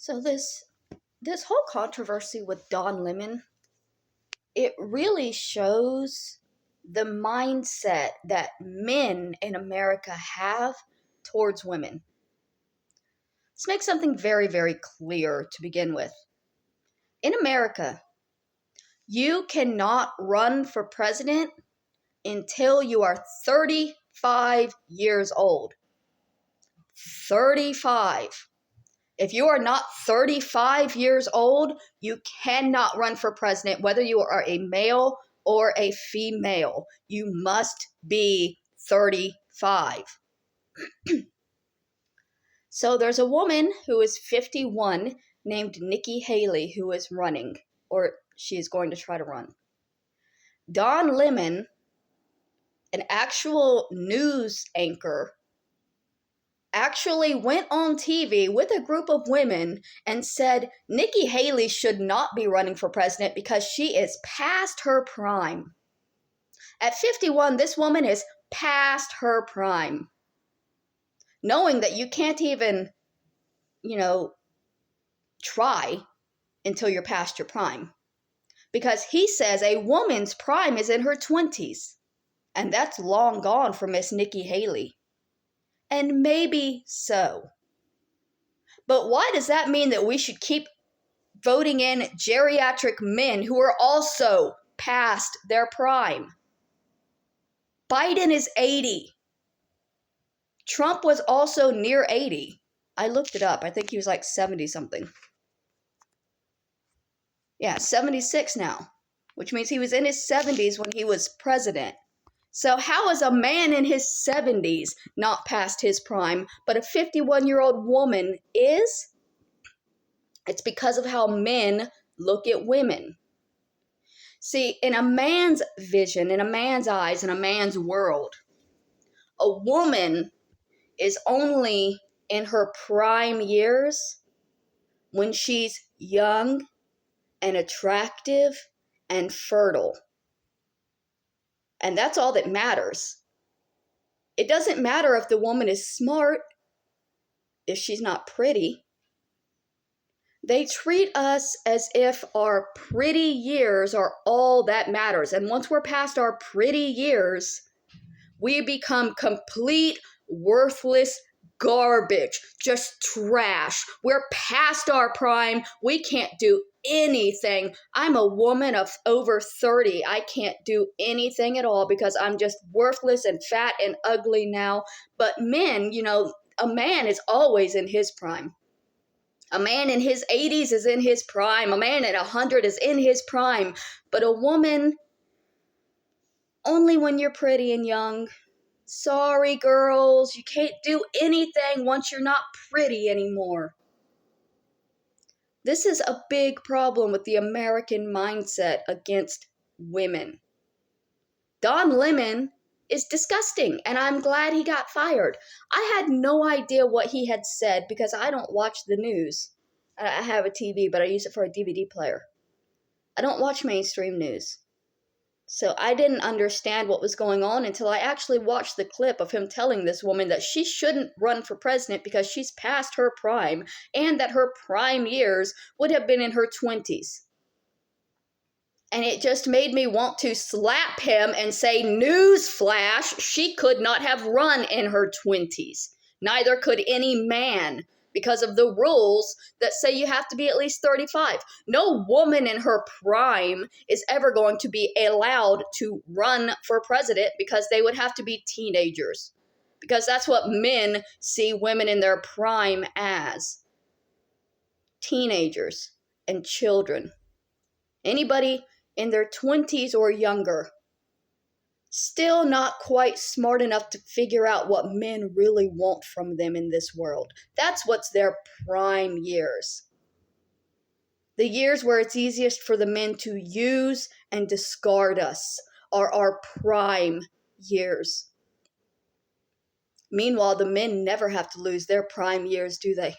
So this whole controversy with Don Lemon, it really shows the mindset that men in America have towards women. Let's make something very, very clear to begin with. In America, you cannot run for president until you are 35 years old. 35. If you are not 35 years old, you cannot run for president, whether you are a male or a female. You must be 35. So there's a woman who is 51 named Nikki Haley who is running, or she is going to try to run. Don Lemon, an actual news anchor, actually went on TV with a group of women and said Nikki Haley should not be running for president because she is past her prime. At 51, this woman is past her prime. Knowing that you can't even, try until you're past your prime. Because he says a woman's prime is in her 20s. And that's long gone for Miss Nikki Haley. And maybe so. But why does that mean that we should keep voting in geriatric men who are also past their prime? Biden is 80. Trump was also near 80. I looked it up. I think he was like 70 something. Yeah, 76 now, which means he was in his 70s when he was president. So how is a man in his 70s not past his prime, but a 51-year-old woman is? It's because of how men look at women. See, in a man's vision, in a man's eyes, in a man's world, a woman is only in her prime years when she's young and attractive and fertile. And that's all that matters. It doesn't matter if the woman is smart, if she's not pretty. They treat us as if our pretty years are all that matters. And once we're past our pretty years, we become complete, worthless garbage, just trash. We're past our prime. We can't do anything. I'm a woman of over 30. I can't do anything at all because I'm just worthless and fat and ugly now. But men, a man is always in his prime. A man in his 80s is in his prime. A man at 100 is in his prime. But a woman, only when you're pretty and young. Sorry, girls, you can't do anything once you're not pretty anymore. This is a big problem with the American mindset against women. Don Lemon is disgusting, and I'm glad he got fired. I had no idea what he had said because I don't watch the news. I have a TV, but I use it for a DVD player. I don't watch mainstream news. So I didn't understand what was going on until I actually watched the clip of him telling this woman that she shouldn't run for president because she's past her prime and that her prime years would have been in her 20s. And it just made me want to slap him and say, newsflash, she could not have run in her 20s. Neither could any man, because of the rules that say you have to be at least 35. No woman in her prime is ever going to be allowed to run for president because they would have to be teenagers. Because that's what men see women in their prime as. Teenagers and children. Anybody in their 20s or younger. Still not quite smart enough to figure out what men really want from them in this world. That's what's their prime years. The years where it's easiest for the men to use and discard us are our prime years. Meanwhile, the men never have to lose their prime years, do they?